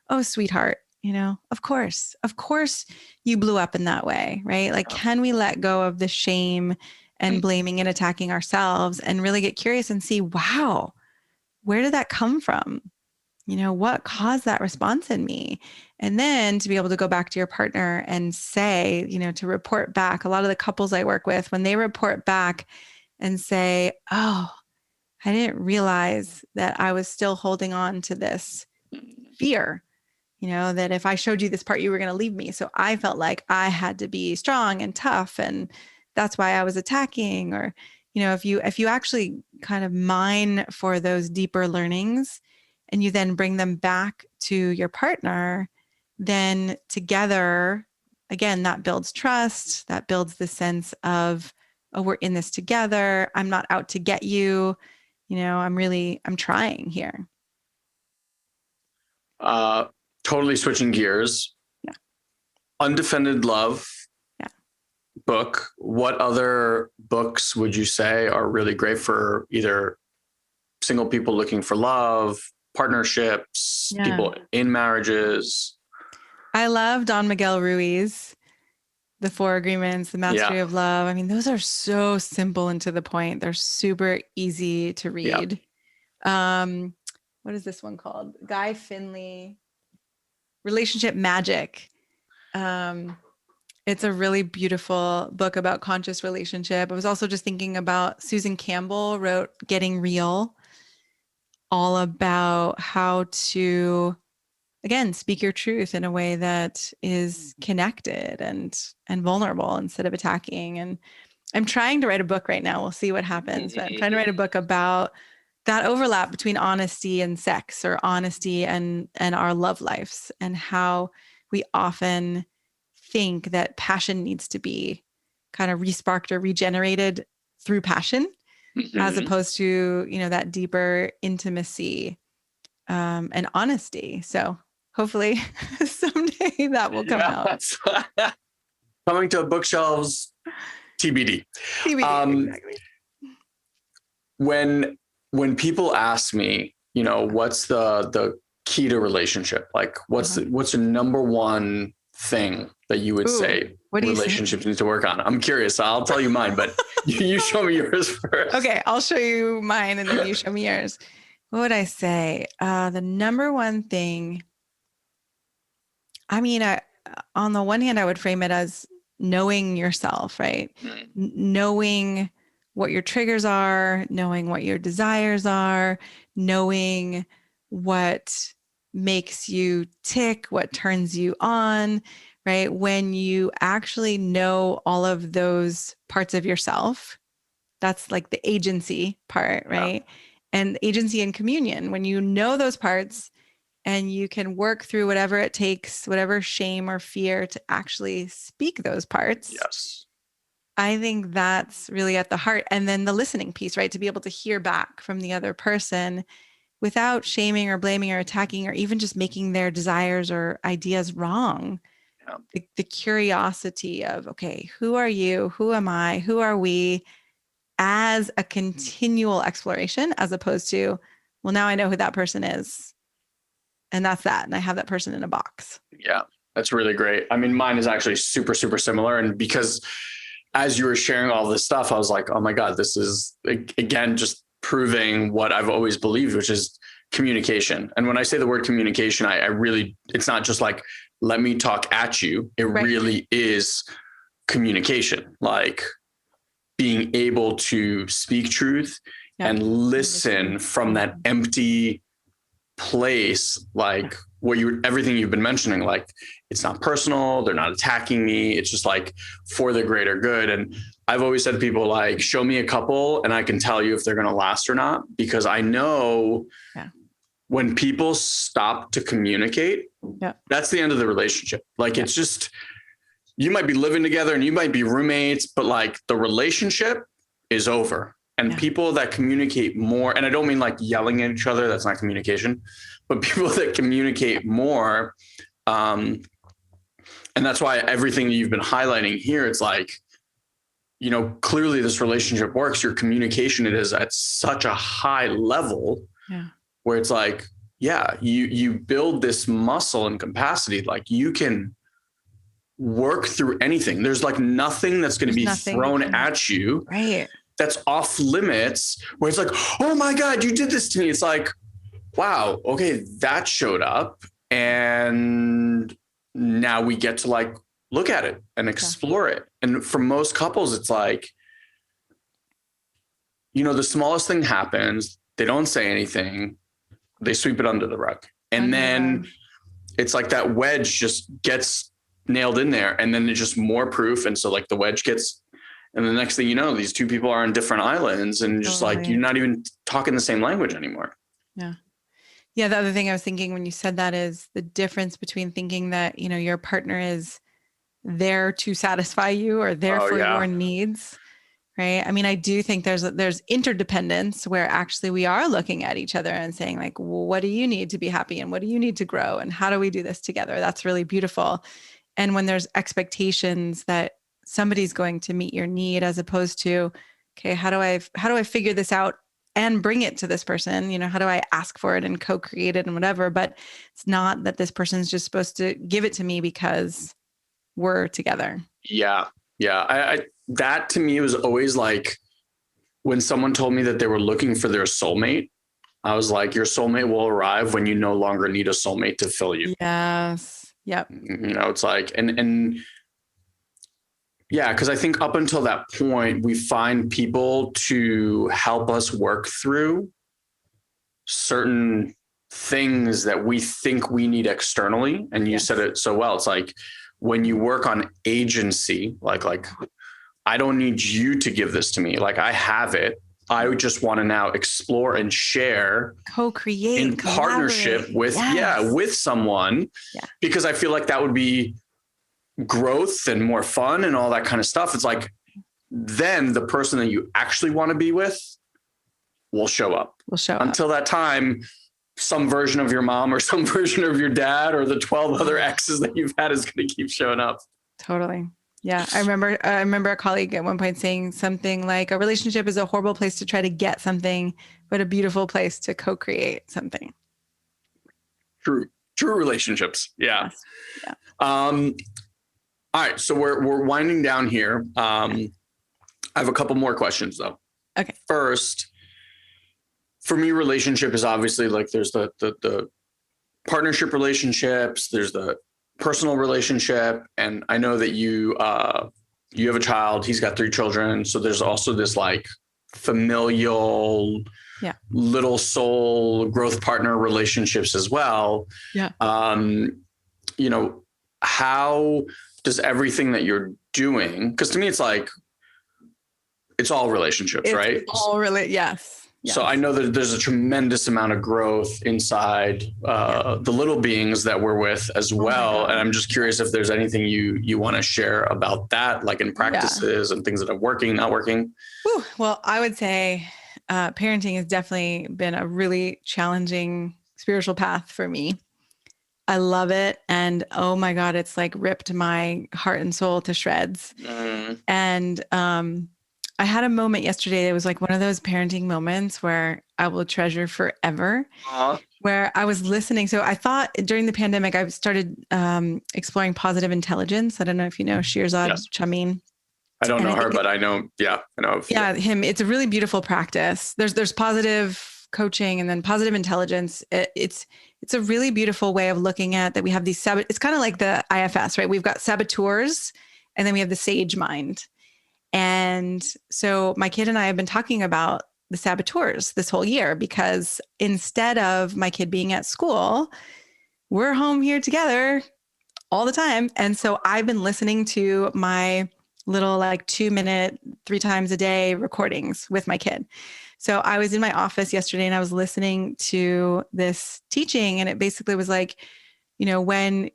oh, sweetheart, you know, of course you blew up in that way, right? Like, can we let go of the shame and blaming and attacking ourselves and really get curious and see, wow, where did that come from? You know, what caused that response in me? And then to be able to go back to your partner and say, you know, to report back. A lot of the couples I work with, when they report back and say, oh, I didn't realize that I was still holding on to this fear, you know, that if I showed you this part, you were going to leave me. So I felt like I had to be strong and tough. And that's why I was attacking. Or, you know, if you actually kind of mine for those deeper learnings and you then bring them back to your partner, then together, again, that builds trust, that builds the sense of, oh, we're in this together. I'm not out to get you. You know, I'm trying here. Totally switching gears. Yeah. Undefended Love. Yeah. Book. What other books would you say are really great for either single people looking for love, partnerships, people in marriages? I love Don Miguel Ruiz, The 4 Agreements, The Mastery of Love. I mean, those are so simple and to the point. They're super easy to read. What is this one called? Guy Finley. Relationship Magic. It's a really beautiful book about conscious relationship. I was also just thinking about Susan Campbell wrote Getting Real, all about how to, again, speak your truth in a way that is connected and vulnerable instead of attacking. And I'm trying to write a book right now. We'll see what happens. But I'm trying to write a book about that overlap between honesty and sex, or honesty and our love lives, and how we often think that passion needs to be kind of resparked or regenerated through passion, as opposed to, that deeper intimacy and honesty. So hopefully someday that will come out. Coming to bookshelves, TBD. Exactly. When people ask me, what's the key to relationship? Like what's the number one thing that you would say relationships need to work on? I'm curious. I'll tell you mine, but you show me yours first. Okay, I'll show you mine and then you show me yours. What would I say? The number one thing, on the one hand, I would frame it as knowing yourself, right? Knowing what your triggers are, knowing what your desires are, knowing what makes you tick, what turns you on, right? When you actually know all of those parts of yourself, that's like the agency part, right? Yeah. And agency and communion, when you know those parts and you can work through whatever it takes, whatever shame or fear to actually speak those parts. Yes. I think that's really at the heart. And then the listening piece, right? To be able to hear back from the other person without shaming or blaming or attacking, or even just making their desires or ideas wrong. Yeah. The curiosity of, okay, who are you? Who am I? Who are we? As a continual exploration, as opposed to, well, now I know who that person is. And that's that. And I have that person in a box. Yeah, that's really great. I mean, mine is actually super, super similar. And because as you were sharing all this stuff, I was like, oh my God, this is, again, just proving what I've always believed, which is communication. And when I say the word communication, I really, it's not just like, let me talk at you. It really is communication, like being able to speak truth and listen from that empty place, like everything you've been mentioning, like it's not personal, they're not attacking me, it's just like for the greater good. And I've always said to people, like, show me a couple and I can tell you if they're going to last or not, because I know when people stop to communicate, that's the end of the relationship. Like it's just, you might be living together and you might be roommates, but like the relationship is over. And people that communicate more, and I don't mean like yelling at each other, that's not communication, but people that communicate more. And that's why everything you've been highlighting here, it's like, clearly this relationship works. Your communication, it is at such a high level where it's like, you build this muscle and capacity, like you can work through anything. There's like nothing that's going to be thrown at you. Right. That's off limits, where it's like, oh my God, you did this to me. It's like, wow, okay, that showed up. And now we get to like, look at it and explore it. And for most couples, it's like, the smallest thing happens. They don't say anything. They sweep it under the rug. And then it's like that wedge just gets nailed in there. And then it's just more proof. And so like the wedge gets, and the next thing you know, these two people are on different islands and just like, you're not even talking the same language anymore. Yeah. Yeah. The other thing I was thinking when you said that is the difference between thinking that, your partner is there to satisfy you or there for your needs. Right. I mean, I do think there's interdependence where actually we are looking at each other and saying like, well, what do you need to be happy? And what do you need to grow? And how do we do this together? That's really beautiful. And when there's expectations that somebody's going to meet your need, as opposed to, okay, how do I figure this out and bring it to this person? How do I ask for it and co-create it and whatever? But it's not that this person's just supposed to give it to me because we're together. Yeah. Yeah. I that to me was always like when someone told me that they were looking for their soulmate, I was like, your soulmate will arrive when you no longer need a soulmate to fill you. Yes. Yep. It's like, and yeah, because I think up until that point, we find people to help us work through certain things that we think we need externally. And you said it so well. It's like when you work on agency, like I don't need you to give this to me. Like I have it. I just want to now explore and share, co-create, in partnership with, with someone, because I feel like that would be growth and more fun and all that kind of stuff. It's like, then the person that you actually want to be with will show up. Until that time, some version of your mom or some version of your dad or the 12 other exes that you've had is going to keep showing up. Totally. Yeah. I remember a colleague at one point saying something like, a relationship is a horrible place to try to get something, but a beautiful place to co-create something. True relationships. Yeah. Yes. Yeah. All right. So we're winding down here. I have a couple more questions though. Okay. First, for me, relationship is obviously like there's the partnership relationships, there's the personal relationship. And I know that you have a child, he's got 3 children. So there's also this like familial, little soul growth partner relationships as well. Yeah. How does everything that you're doing, because to me, it's like, it's all relationships, right? All yes. So I know that there's a tremendous amount of growth inside the little beings that we're with as well. And I'm just curious if there's anything you want to share about that, like in practices and things that are working, not working. Whew. Well, I would say parenting has definitely been a really challenging spiritual path for me. I love it. And oh my God, it's like ripped my heart and soul to shreds. And I had a moment yesterday. It was like one of those parenting moments where I will treasure forever, where I was listening. So I thought during the pandemic, I started exploring positive intelligence. I don't know if you know Shirzad Chamine. I don't know her, but I know. Yeah, I know. Him. It's a really beautiful practice. There's positive coaching and then positive intelligence. It's a really beautiful way of looking at that. We have these it's kind of like the IFS, right? We've got saboteurs and then we have the sage mind. And so my kid and I have been talking about the saboteurs this whole year, because instead of my kid being at school, we're home here together all the time. And so I've been listening to my little like 2-minute, 3 times a day recordings with my kid. So I was in my office yesterday and I was listening to this teaching, and it basically was like, when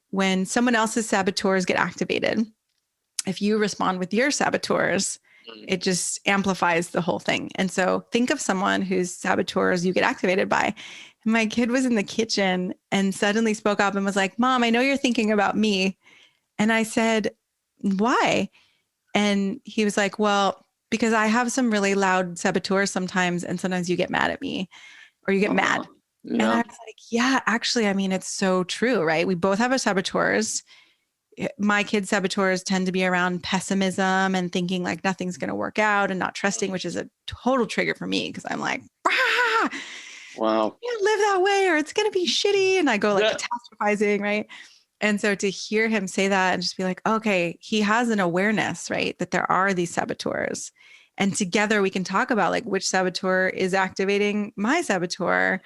someone else's saboteurs get activated, if you respond with your saboteurs, it just amplifies the whole thing. And so think of someone whose saboteurs you get activated by. And my kid was in the kitchen and suddenly spoke up and was like, "Mom, I know you're thinking about me." And I said, "Why?" And he was like, "Well, because I have some really loud saboteurs sometimes, and sometimes you get mad at me or you get mad." Yeah. And I was like, yeah, actually, I mean, it's so true, right? We both have our saboteurs. My kids' saboteurs tend to be around pessimism and thinking like nothing's going to work out and not trusting, which is a total trigger for me, because I'm like, wow, you live that way or it's going to be shitty. And I go like catastrophizing, right? And so to hear him say that and just be like, okay, he has an awareness, right? That there are these saboteurs. And together we can talk about like which saboteur is activating my saboteur.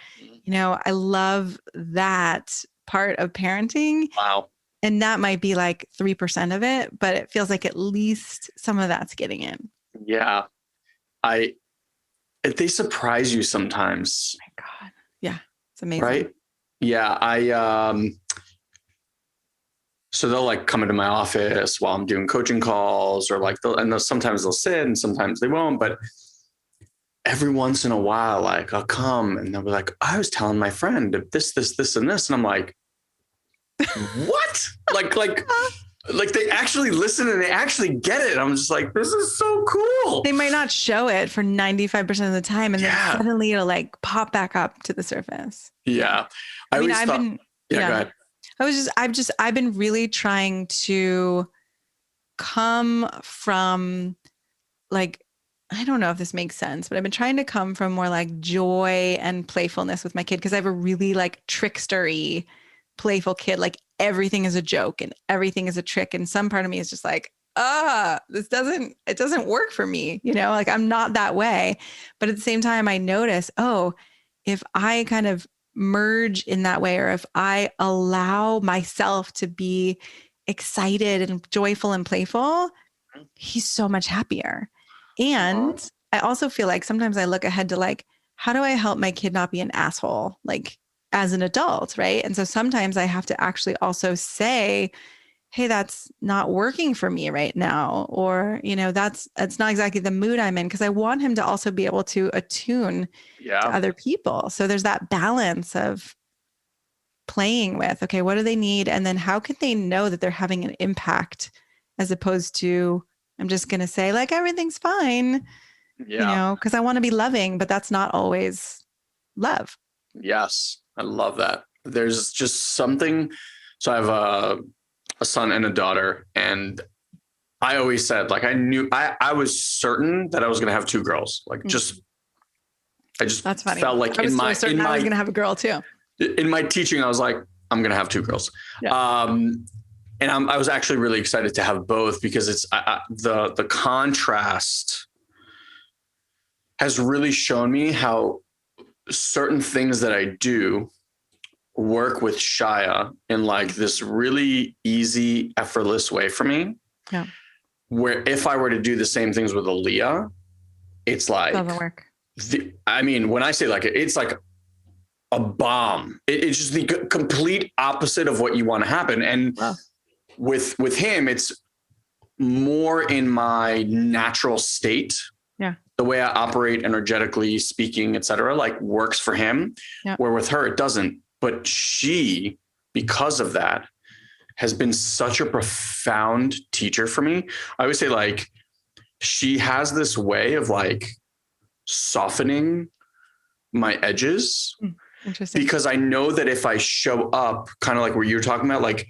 I love that part of parenting. Wow. And that might be like 3% of it, but it feels like at least some of that's getting in. Yeah. They surprise you sometimes. Oh my God. Yeah. It's amazing. Right? Yeah. So they'll like come into my office while I'm doing coaching calls, or like sometimes they'll sit and sometimes they won't, but every once in a while, like I'll come and they'll be like, "I was telling my friend this, and this." And I'm like, what? like they actually listen and they actually get it. I'm just like, this is so cool. They might not show it for 95% of the time. And then suddenly it'll like pop back up to the surface. Yeah. Go ahead. I've been really trying to come from like I don't know if this makes sense, but I've been trying to come from more like joy and playfulness with my kid because I have a really like trickstery, playful kid. Like everything is a joke and everything is a trick. And some part of me is just like, it doesn't work for me. Like I'm not that way. But at the same time, I notice, if I kind of merge in that way, or if I allow myself to be excited and joyful and playful, he's so much happier. And I also feel like sometimes I look ahead to like, how do I help my kid not be an asshole, like as an adult, right? And so sometimes I have to actually also say, hey, that's not working for me right now. Or, that's not exactly the mood I'm in, because I want him to also be able to attune to other people. So there's that balance of playing with, okay, what do they need? And then how can they know that they're having an impact, as opposed to, I'm just going to say like, everything's fine, because I want to be loving, but that's not always love. Yes. I love that. There's just something. So I have a son and a daughter, and I always said, like, I was certain that I was going to have two girls. Like, I just That's funny. felt like I was going to have a girl too. In my teaching, I was like, I'm going to have two girls. Yeah. And I was actually really excited to have both, because it's the contrast has really shown me how certain things that I do work with Shia in like this really easy, effortless way for me. Yeah. Where if I were to do the same things with Aaliyah, it's like, doesn't work. When I say like, it's like a bomb. It's just the complete opposite of what you want to happen. And with him, it's more in my natural state. Yeah. The way I operate energetically speaking, et cetera, like works for him, where with her, it doesn't. But she, because of that, has been such a profound teacher for me. I would say like, she has this way of like softening my edges. Interesting. Because I know that if I show up kind of like what you're talking about, like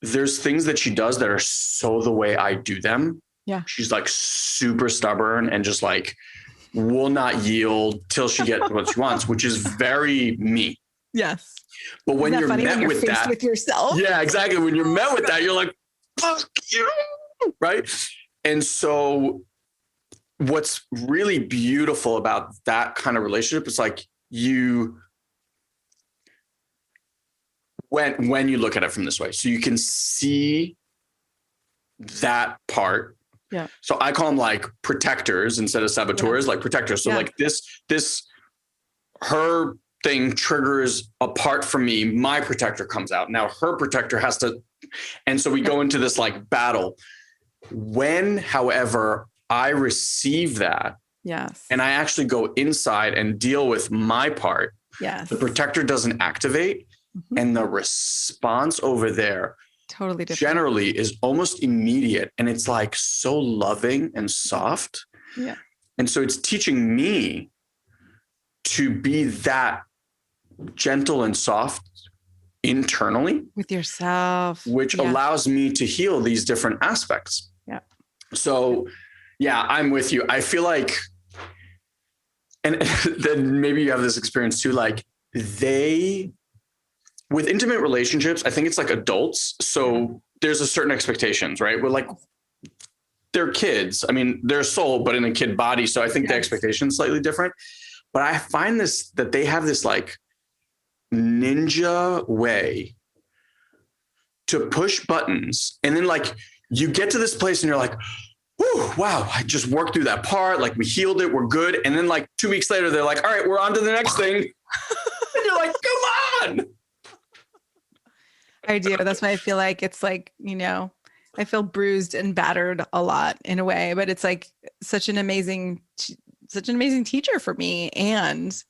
there's things that she does that are so the way I do them. Yeah. She's like super stubborn and just like will not yield till she gets what she wants, which is very me. Yes. But when you're met with that, with yourself. Yeah, exactly. When you're met with that, you're like, fuck you. Right. And so what's really beautiful about that kind of relationship is like when you look at it from this way, so you can see that part. Yeah. So I call them like protectors instead of saboteurs, like protectors. So like this, her thing triggers a part from me, my protector comes out. Now her protector has to, and so we go into this like battle. When, however, I receive that, and I actually go inside and deal with my part, the protector doesn't activate, and the response over there totally different. Generally is almost immediate, and it's like so loving and soft. Yeah. And so it's teaching me to be that gentle and soft internally with yourself, which allows me to heal these different aspects. Yeah. So I'm with you. I feel like, and then maybe you have this experience too, like with intimate relationships, I think it's like adults. So there's a certain expectations, right? We're like, they're kids. I mean, they're a soul, but in a kid body. So I think the expectation is slightly different, but I find that they have this like ninja way to push buttons. And then like you get to this place and you're like, whew, wow, I just worked through that part. Like we healed it. We're good. And then like 2 weeks later, they're like, all right, we're on to the next thing. And you're like, come on. I do. That's why I feel like it's like, I feel bruised and battered a lot in a way, but it's like such an amazing teacher for me. And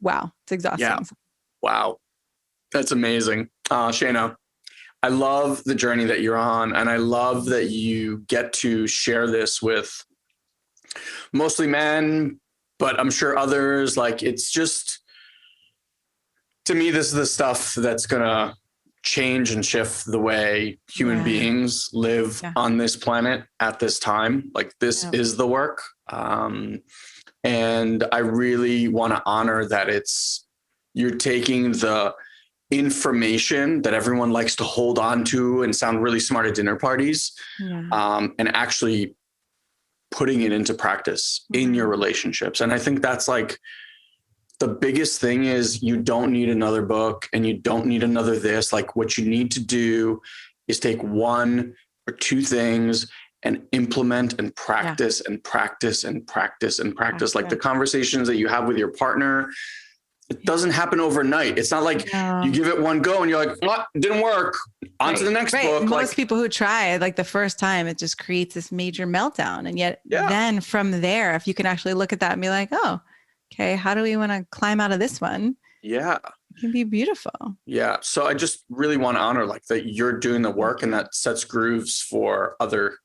wow, it's exhausting. Yeah. Wow. That's amazing. Shayna, I love the journey that you're on. And I love that you get to share this with mostly men, but I'm sure others. Like, it's just, to me, this is the stuff that's going to change and shift the way human beings live on this planet at this time. Like this is the work. And I really want to honor that you're taking the information that everyone likes to hold on to and sound really smart at dinner parties, and actually putting it into practice in your relationships. And I think that's like the biggest thing is you don't need another book and you don't need another this. Like what you need to do is take one or two things and implement and practice and practice and practice and practice. Like the conversations that you have with your partner, it doesn't happen overnight. It's not like you give it one go and you're like, what? Didn't work. On to the next book. Most people who try like the first time, it just creates this major meltdown. And yet then from there, if you can actually look at that and be like, oh, okay, how do we want to climb out of this one? Yeah. It can be beautiful. Yeah. So I just really want to honor like that you're doing the work and that sets grooves for other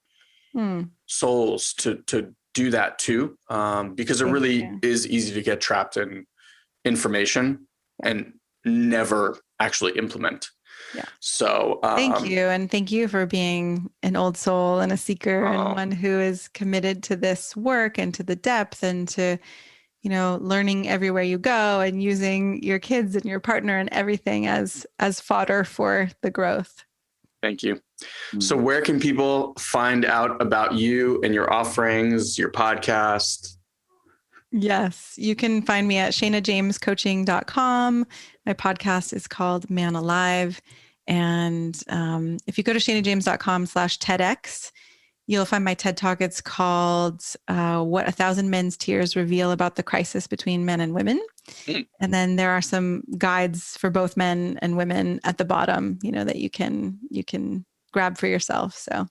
souls to do that too. Because it really is easy to get trapped in information and never actually implement. Yeah. So thank you. And thank you for being an old soul and a seeker and one who is committed to this work and to the depth and to, you know, learning everywhere you go and using your kids and your partner and everything as fodder for the growth. Thank you. So where can people find out about you and your offerings, your podcast? Yes, you can find me at ShaynaJamesCoaching.com. My podcast is called Man Alive. And if you go to ShaynaJames.com/TEDx, you'll find my TED Talk. It's called What 1,000 Men's Tears Reveal About the Crisis Between Men and Women. And then there are some guides for both men and women at the bottom, you know, that you can grab for yourself. So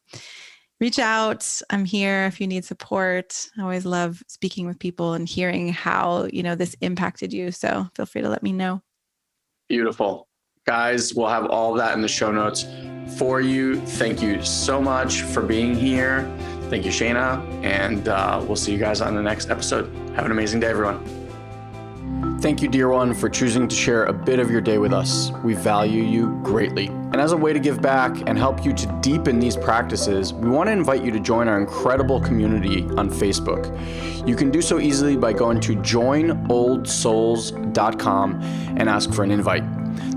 reach out. I'm here if you need support. I always love speaking with people and hearing how, you know, this impacted you. So feel free to let me know. Beautiful. Guys, we'll have all of that in the show notes for you. Thank you so much for being here. Thank you, Shayna. And we'll see you guys on the next episode. Have an amazing day, everyone. Thank you, dear one, for choosing to share a bit of your day with us. We value you greatly. And as a way to give back and help you to deepen these practices, we want to invite you to join our incredible community on Facebook. You can do so easily by going to joinoldsouls.com and ask for an invite.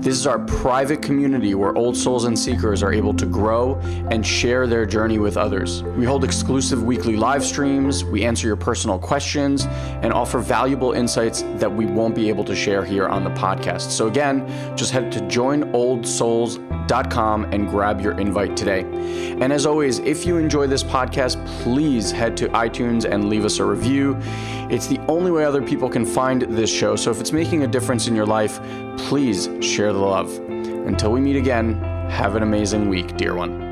This is our private community where old souls and seekers are able to grow and share their journey with others. We hold exclusive weekly live streams, we answer your personal questions, and offer valuable insights that we won't be able to share here on the podcast. So again, just head to joinoldsouls.com and grab your invite today. And as always, if you enjoy this podcast, please head to iTunes and leave us a review. It's the only way other people can find this show. So if it's making a difference in your life, please share the love. Until we meet again, have an amazing week, dear one.